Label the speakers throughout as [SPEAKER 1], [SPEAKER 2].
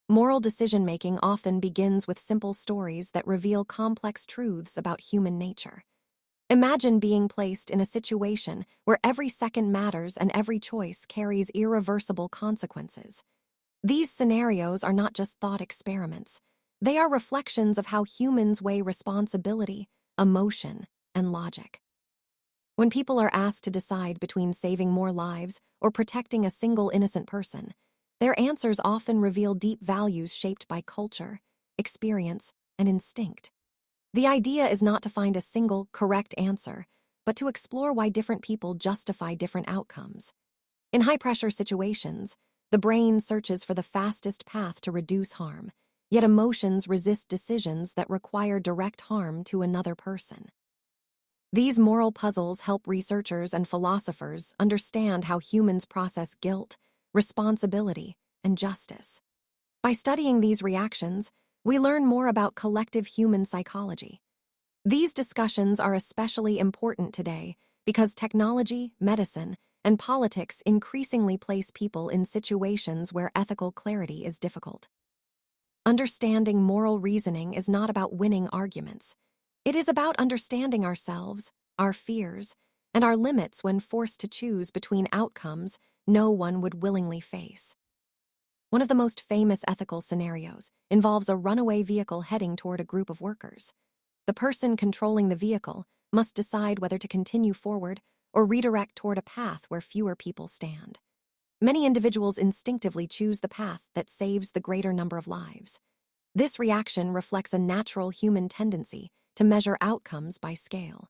[SPEAKER 1] Moral decision-making often begins with simple stories that reveal complex truths about human nature. Imagine being placed in a situation where every second matters and every choice carries irreversible consequences. These scenarios are not just thought experiments. They are reflections of how humans weigh responsibility, emotion, and logic. When people are asked to decide between saving more lives or protecting a single innocent person, their answers often reveal deep values shaped by culture, experience, and instinct. The idea is not to find a single, correct answer, but to explore why different people justify different outcomes. In high-pressure situations, the brain searches for the fastest path to reduce harm, yet emotions resist decisions that require direct harm to another person. These moral puzzles help researchers and philosophers understand how humans process guilt, responsibility, and justice. By studying these reactions, we learn more about collective human psychology. These discussions are especially important today because technology, medicine, and politics increasingly place people in situations where ethical clarity is difficult. Understanding moral reasoning is not about winning arguments. It is about understanding ourselves, our fears, and our limits when forced to choose between outcomes no one would willingly face. One of the most famous ethical scenarios involves a runaway vehicle heading toward a group of workers. The person controlling the vehicle must decide whether to continue forward or redirect toward a path where fewer people stand. Many individuals instinctively choose the path that saves the greater number of lives. This reaction reflects a natural human tendency to measure outcomes by scale.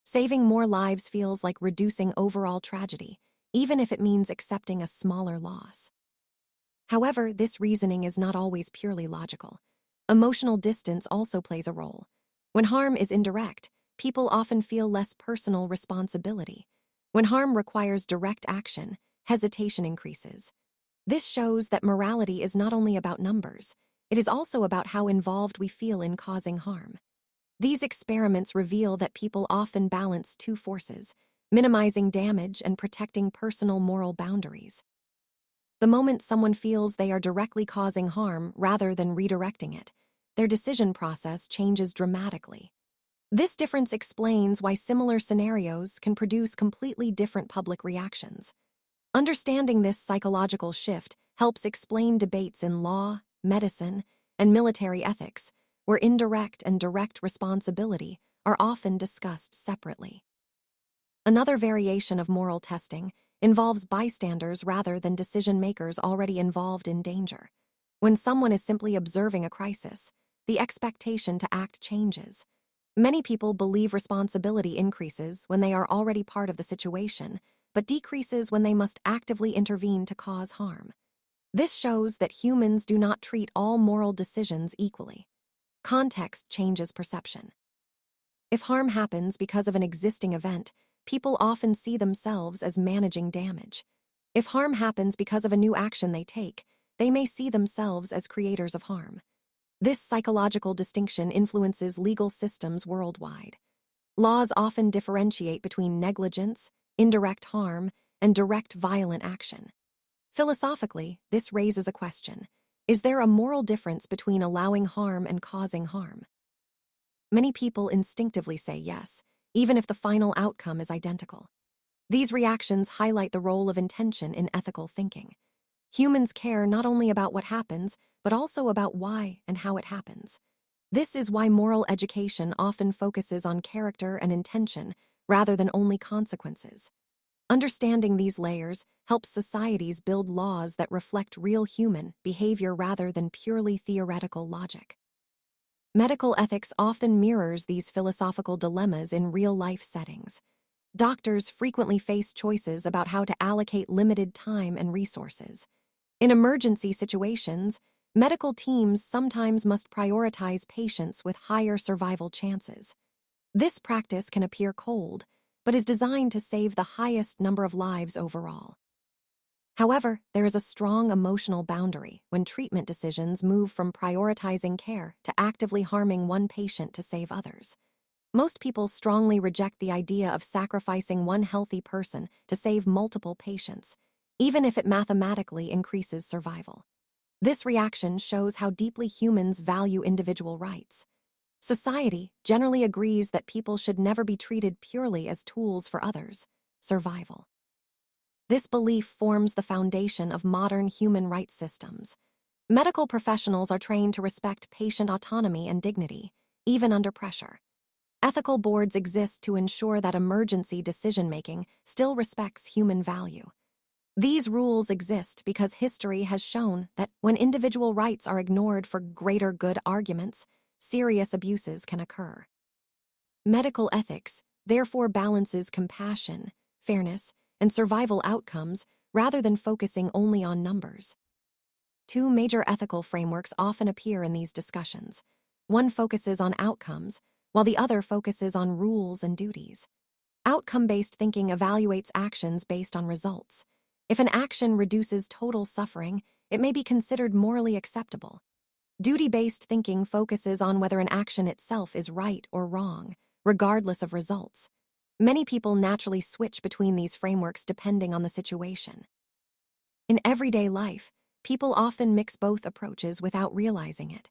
[SPEAKER 1] Saving more lives feels like reducing overall tragedy, even if it means accepting a smaller loss. However, this reasoning is not always purely logical. Emotional distance also plays a role. When harm is indirect, people often feel less personal responsibility. When harm requires direct action, hesitation increases. This shows that morality is not only about numbers, it is also about how involved we feel in causing harm. These experiments reveal that people often balance two forces, minimizing damage and protecting personal moral boundaries. The moment someone feels they are directly causing harm rather than redirecting it, their decision process changes dramatically. This difference explains why similar scenarios can produce completely different public reactions. Understanding this psychological shift helps explain debates in law, medicine, and military ethics, where indirect and direct responsibility are often discussed separately. Another variation of moral testing involves bystanders rather than decision-makers already involved in danger. When someone is simply observing a crisis, the expectation to act changes. Many people believe responsibility increases when they are already part of the situation, but decreases when they must actively intervene to cause harm. This shows that humans do not treat all moral decisions equally. Context changes perception. If harm happens because of an existing event, people often see themselves as managing damage. If harm happens because of a new action they take, they may see themselves as creators of harm. This psychological distinction influences legal systems worldwide. Laws often differentiate between negligence, indirect harm, and direct violent action. Philosophically, this raises a question. Is there a moral difference between allowing harm and causing harm? Many people instinctively say yes, even if the final outcome is identical. These reactions highlight the role of intention in ethical thinking. Humans care not only about what happens, but also about why and how it happens. This is why moral education often focuses on character and intention rather than only consequences. Understanding these layers helps societies build laws that reflect real human behavior rather than purely theoretical logic. Medical ethics often mirrors these philosophical dilemmas in real-life settings. Doctors frequently face choices about how to allocate limited time and resources. In emergency situations, medical teams sometimes must prioritize patients with higher survival chances. This practice can appear cold, but is designed to save the highest number of lives overall. However, there is a strong emotional boundary when treatment decisions move from prioritizing care to actively harming one patient to save others. Most people strongly reject the idea of sacrificing one healthy person to save multiple patients, even if it mathematically increases survival. This reaction shows how deeply humans value individual rights. Society generally agrees that people should never be treated purely as tools for others' survival. This belief forms the foundation of modern human rights systems. Medical professionals are trained to respect patient autonomy and dignity, even under pressure. Ethical boards exist to ensure that emergency decision-making still respects human value. These rules exist because history has shown that when individual rights are ignored for greater good arguments, serious abuses can occur. Medical ethics therefore balances compassion, fairness, and survival outcomes rather than focusing only on numbers. Two major ethical frameworks often appear in these discussions. One focuses on outcomes, while the other focuses on rules and duties. Outcome-based thinking evaluates actions based on results. If an action reduces total suffering, it may be considered morally acceptable. Duty-based thinking focuses on whether an action itself is right or wrong, regardless of results. Many people naturally switch between these frameworks depending on the situation. In everyday life, people often mix both approaches without realizing it.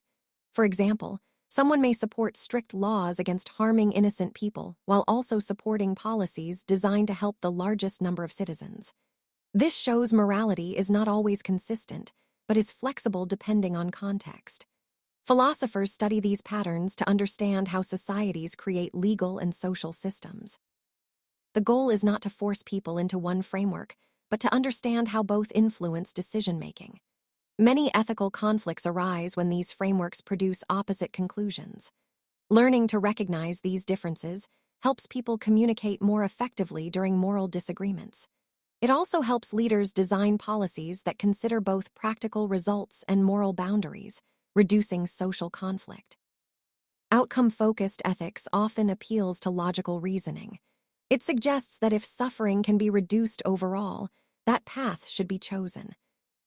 [SPEAKER 1] For example, someone may support strict laws against harming innocent people while also supporting policies designed to help the largest number of citizens. This shows morality is not always consistent, but is flexible depending on context. Philosophers study these patterns to understand how societies create legal and social systems. The goal is not to force people into one framework, but to understand how both influence decision-making. Many ethical conflicts arise when these frameworks produce opposite conclusions. Learning to recognize these differences helps people communicate more effectively during moral disagreements. It also helps leaders design policies that consider both practical results and moral boundaries, reducing social conflict. Outcome-focused ethics often appeals to logical reasoning. It suggests that if suffering can be reduced overall, that path should be chosen.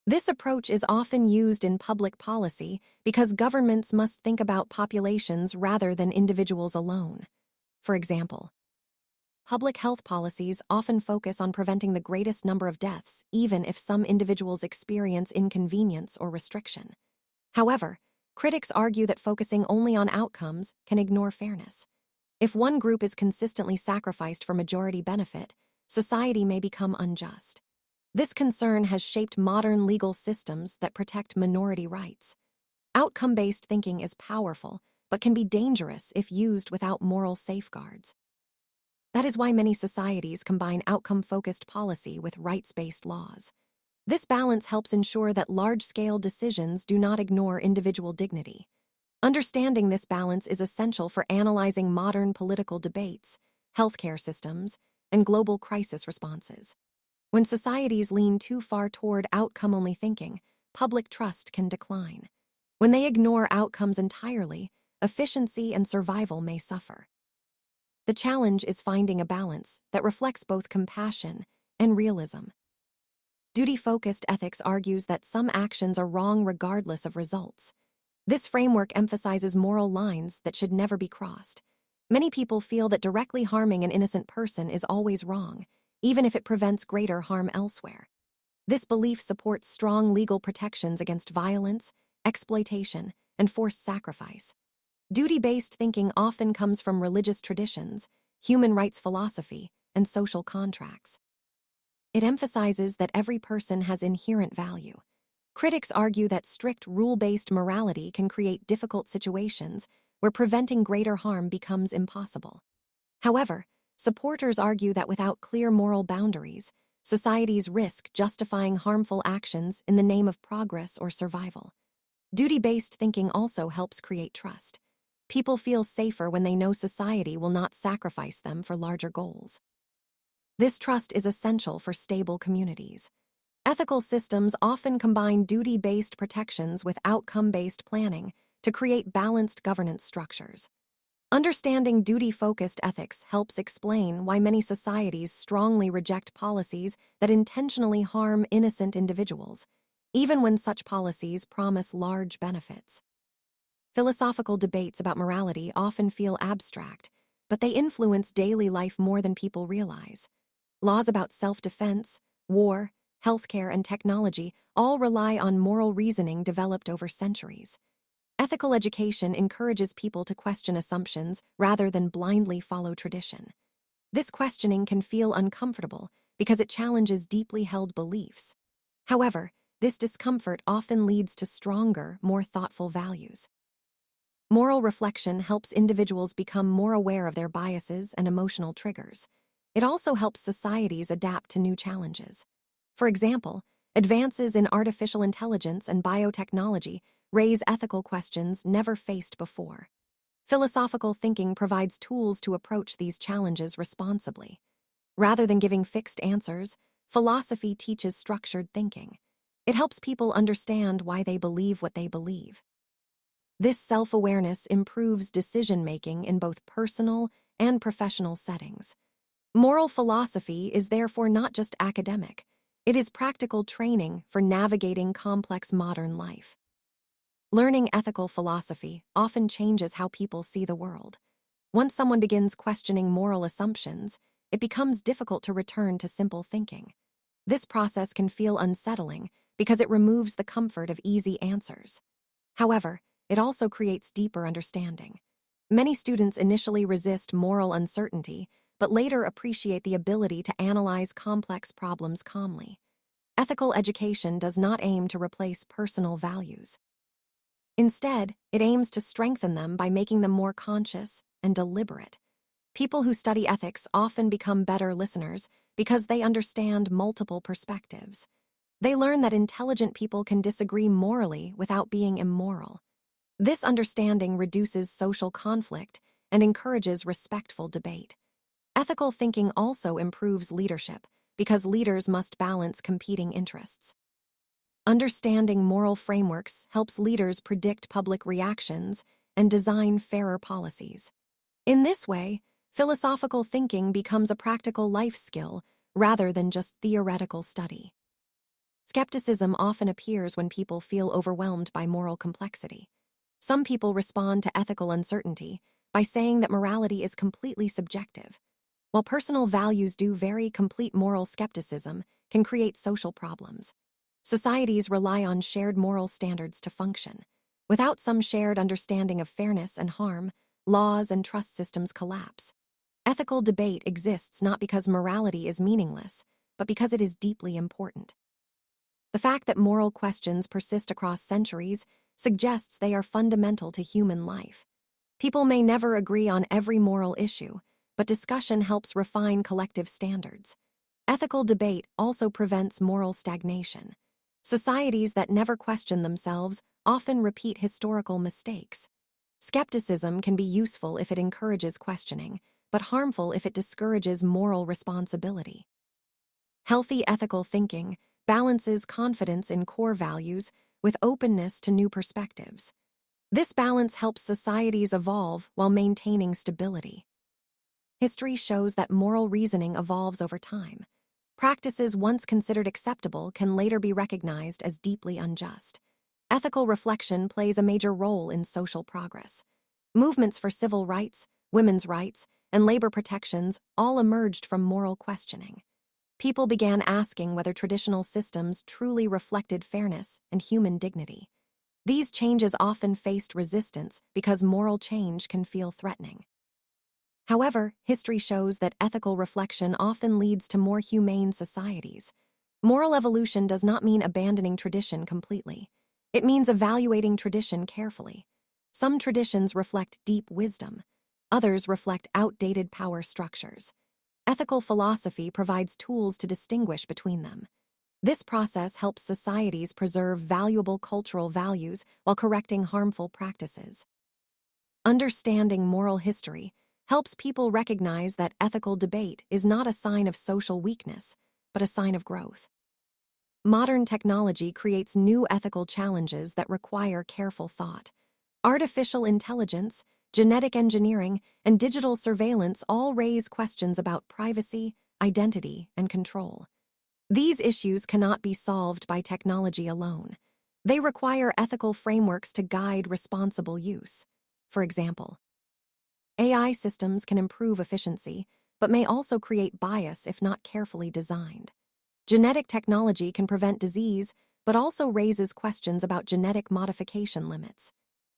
[SPEAKER 1] This approach is often used in public policy because governments must think about populations rather than individuals alone. For example, public health policies often focus on preventing the greatest number of deaths, even if some individuals experience inconvenience or restriction. However, critics argue that focusing only on outcomes can ignore fairness. If one group is consistently sacrificed for majority benefit, society may become unjust. This concern has shaped modern legal systems that protect minority rights. Outcome-based thinking is powerful, but can be dangerous if used without moral safeguards. That is why many societies combine outcome-focused policy with rights-based laws. This balance helps ensure that large-scale decisions do not ignore individual dignity. Understanding this balance is essential for analyzing modern political debates, healthcare systems, and global crisis responses. When societies lean too far toward outcome-only thinking, public trust can decline. When they ignore outcomes entirely, efficiency and survival may suffer. The challenge is finding a balance that reflects both compassion and realism. Duty-focused ethics argues that some actions are wrong regardless of results. This framework emphasizes moral lines that should never be crossed. Many people feel that directly harming an innocent person is always wrong, even if it prevents greater harm elsewhere. This belief supports strong legal protections against violence, exploitation, and forced sacrifice. Duty-based thinking often comes from religious traditions, human rights philosophy, and social contracts. It emphasizes that every person has inherent value. Critics argue that strict rule-based morality can create difficult situations where preventing greater harm becomes impossible. However, supporters argue that without clear moral boundaries, societies risk justifying harmful actions in the name of progress or survival. Duty-based thinking also helps create trust. People feel safer when they know society will not sacrifice them for larger goals. This trust is essential for stable communities. Ethical systems often combine duty-based protections with outcome-based planning to create balanced governance structures. Understanding duty-focused ethics helps explain why many societies strongly reject policies that intentionally harm innocent individuals, even when such policies promise large benefits. Philosophical debates about morality often feel abstract, but they influence daily life more than people realize. Laws about self-defense, war, healthcare, and technology all rely on moral reasoning developed over centuries. Ethical education encourages people to question assumptions rather than blindly follow tradition. This questioning can feel uncomfortable because it challenges deeply held beliefs. However, this discomfort often leads to stronger, more thoughtful values. Moral reflection helps individuals become more aware of their biases and emotional triggers. It also helps societies adapt to new challenges. For example, advances in artificial intelligence and biotechnology raise ethical questions never faced before. Philosophical thinking provides tools to approach these challenges responsibly. Rather than giving fixed answers, philosophy teaches structured thinking. It helps people understand why they believe what they believe. This self-awareness improves decision-making in both personal and professional settings. Moral philosophy is therefore not just academic. It is practical training for navigating complex modern life. Learning ethical philosophy often changes how people see the world. Once someone begins questioning moral assumptions, it becomes difficult to return to simple thinking. This process can feel unsettling because it removes the comfort of easy answers. However, it also creates deeper understanding. Many students initially resist moral uncertainty, but later appreciate the ability to analyze complex problems calmly. Ethical education does not aim to replace personal values. Instead, it aims to strengthen them by making them more conscious and deliberate. People who study ethics often become better listeners because they understand multiple perspectives. They learn that intelligent people can disagree morally without being immoral. This understanding reduces social conflict and encourages respectful debate. Ethical thinking also improves leadership because leaders must balance competing interests. Understanding moral frameworks helps leaders predict public reactions and design fairer policies. In this way, philosophical thinking becomes a practical life skill rather than just theoretical study. Skepticism often appears when people feel overwhelmed by moral complexity. Some people respond to ethical uncertainty by saying that morality is completely subjective. While personal values do vary, complete moral skepticism can create social problems. Societies rely on shared moral standards to function. Without some shared understanding of fairness and harm, laws and trust systems collapse. Ethical debate exists not because morality is meaningless, but because it is deeply important. The fact that moral questions persist across centuries suggests they are fundamental to human life. People may never agree on every moral issue, but discussion helps refine collective standards. Ethical debate also prevents moral stagnation. Societies that never question themselves often repeat historical mistakes. Skepticism can be useful if it encourages questioning, but harmful if it discourages moral responsibility. Healthy ethical thinking balances confidence in core values with openness to new perspectives. This balance helps societies evolve while maintaining stability. History shows that moral reasoning evolves over time. Practices once considered acceptable can later be recognized as deeply unjust. Ethical reflection plays a major role in social progress. Movements for civil rights, women's rights, and labor protections all emerged from moral questioning. People began asking whether traditional systems truly reflected fairness and human dignity. These changes often faced resistance because moral change can feel threatening. However, history shows that ethical reflection often leads to more humane societies. Moral evolution does not mean abandoning tradition completely. It means evaluating tradition carefully. Some traditions reflect deep wisdom. Others reflect outdated power structures. Ethical philosophy provides tools to distinguish between them. This process helps societies preserve valuable cultural values while correcting harmful practices. Understanding moral history helps people recognize that ethical debate is not a sign of social weakness, but a sign of growth. Modern technology creates new ethical challenges that require careful thought. Artificial intelligence, genetic engineering, and digital surveillance all raise questions about privacy, identity, and control. These issues cannot be solved by technology alone. They require ethical frameworks to guide responsible use. For example, AI systems can improve efficiency, but may also create bias if not carefully designed. Genetic technology can prevent disease, but also raises questions about genetic modification limits.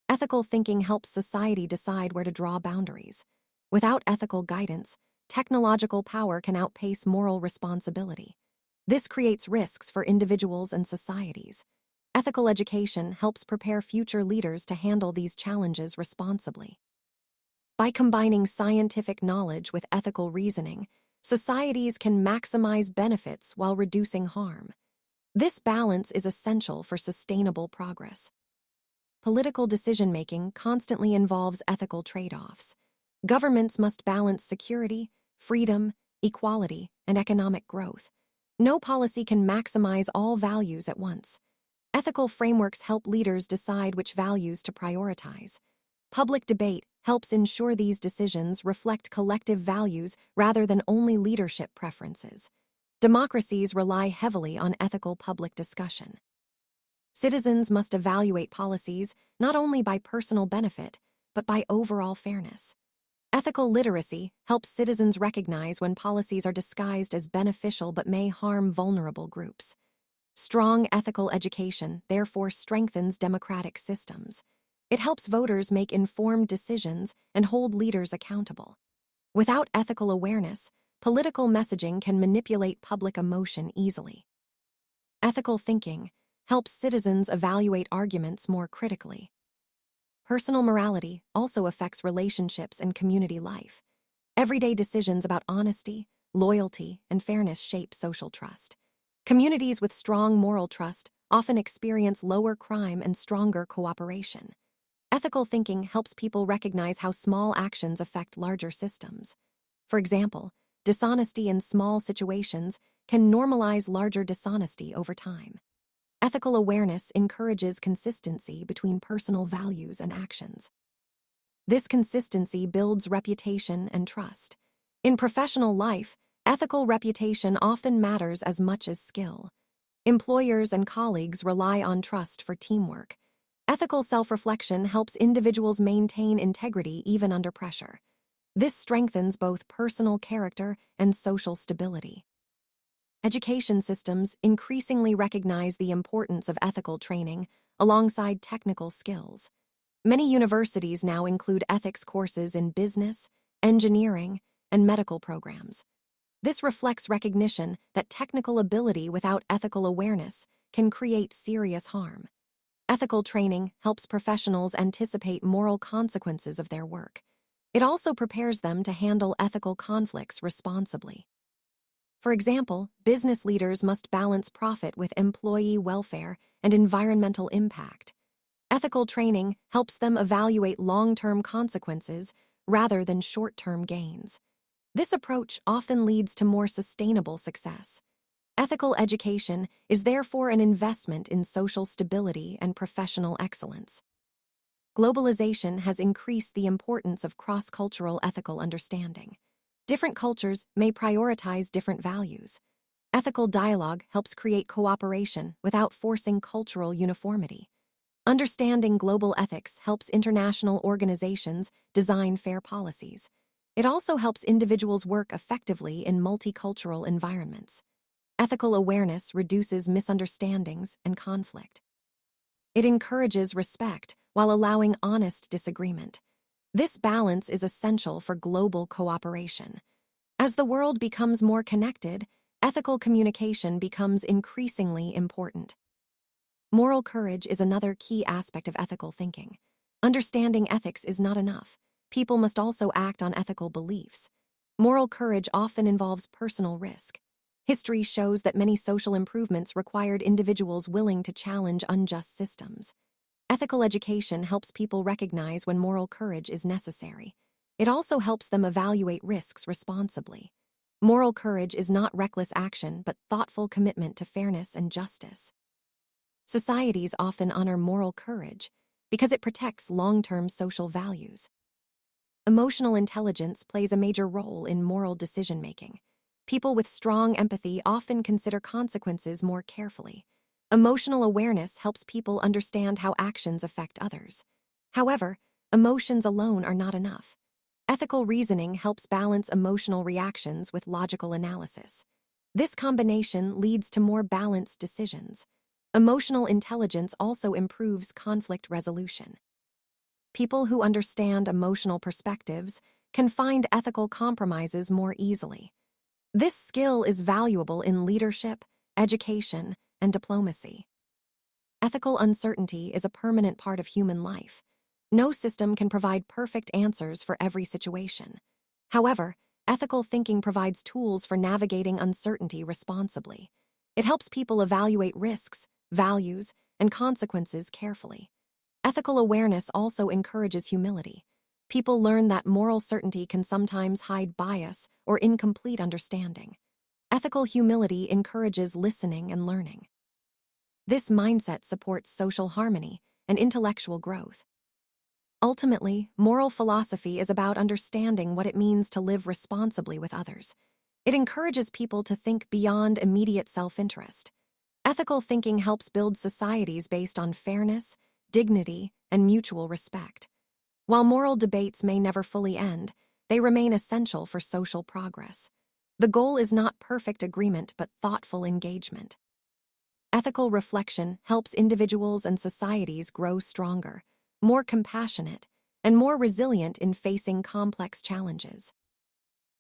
[SPEAKER 1] Ethical thinking helps society decide where to draw boundaries. Without ethical guidance, technological power can outpace moral responsibility. This creates risks for individuals and societies. Ethical education helps prepare future leaders to handle these challenges responsibly. By combining scientific knowledge with ethical reasoning, societies can maximize benefits while reducing harm. This balance is essential for sustainable progress. Political decision-making constantly involves ethical trade-offs. Governments must balance security, freedom, equality, and economic growth. No policy can maximize all values at once. Ethical frameworks help leaders decide which values to prioritize. Public debate helps ensure these decisions reflect collective values rather than only leadership preferences. Democracies rely heavily on ethical public discussion. Citizens must evaluate policies not only by personal benefit, but by overall fairness. Ethical literacy helps citizens recognize when policies are disguised as beneficial but may harm vulnerable groups. Strong ethical education therefore strengthens democratic systems. It helps voters make informed decisions and hold leaders accountable. Without ethical awareness, political messaging can manipulate public emotion easily. Ethical thinking helps citizens evaluate arguments more critically. Personal morality also affects relationships and community life. Everyday decisions about honesty, loyalty, and fairness shape social trust. Communities with strong moral trust often experience lower crime and stronger cooperation. Ethical thinking helps people recognize how small actions affect larger systems. For example, dishonesty in small situations can normalize larger dishonesty over time. Ethical awareness encourages consistency between personal values and actions. This consistency builds reputation and trust. In professional life, ethical reputation often matters as much as skill. Employers and colleagues rely on trust for teamwork. Ethical self-reflection helps individuals maintain integrity even under pressure. This strengthens both personal character and social stability. Education systems increasingly recognize the importance of ethical training alongside technical skills. Many universities now include ethics courses in business, engineering, and medical programs. This reflects recognition that technical ability without ethical awareness can create serious harm. Ethical training helps professionals anticipate moral consequences of their work. It also prepares them to handle ethical conflicts responsibly. For example, business leaders must balance profit with employee welfare and environmental impact. Ethical training helps them evaluate long-term consequences rather than short-term gains. This approach often leads to more sustainable success. Ethical education is therefore an investment in social stability and professional excellence. Globalization has increased the importance of cross-cultural ethical understanding. Different cultures may prioritize different values. Ethical dialogue helps create cooperation without forcing cultural uniformity. Understanding global ethics helps international organizations design fair policies. It also helps individuals work effectively in multicultural environments. Ethical awareness reduces misunderstandings and conflict. It encourages respect while allowing honest disagreement. This balance is essential for global cooperation. As the world becomes more connected, ethical communication becomes increasingly important. Moral courage is another key aspect of ethical thinking. Understanding ethics is not enough. People must also act on ethical beliefs. Moral courage often involves personal risk. History shows that many social improvements required individuals willing to challenge unjust systems. Ethical education helps people recognize when moral courage is necessary. It also helps them evaluate risks responsibly. Moral courage is not reckless action, but thoughtful commitment to fairness and justice. Societies often honor moral courage because it protects long-term social values. Emotional intelligence plays a major role in moral decision-making. People with strong empathy often consider consequences more carefully. Emotional awareness helps people understand how actions affect others. However, emotions alone are not enough. Ethical reasoning helps balance emotional reactions with logical analysis. This combination leads to more balanced decisions. Emotional intelligence also improves conflict resolution. People who understand emotional perspectives can find ethical compromises more easily. This skill is valuable in leadership, education, and diplomacy. Ethical uncertainty is a permanent part of human life. No system can provide perfect answers for every situation. However, ethical thinking provides tools for navigating uncertainty responsibly. It helps people evaluate risks, values, and consequences carefully. Ethical awareness also encourages humility. People learn that moral certainty can sometimes hide bias or incomplete understanding. Ethical humility encourages listening and learning. This mindset supports social harmony and intellectual growth. Ultimately, moral philosophy is about understanding what it means to live responsibly with others. It encourages people to think beyond immediate self-interest. Ethical thinking helps build societies based on fairness, dignity, and mutual respect. While moral debates may never fully end, they remain essential for social progress. The goal is not perfect agreement but thoughtful engagement. Ethical reflection helps individuals and societies grow stronger, more compassionate, and more resilient in facing complex challenges.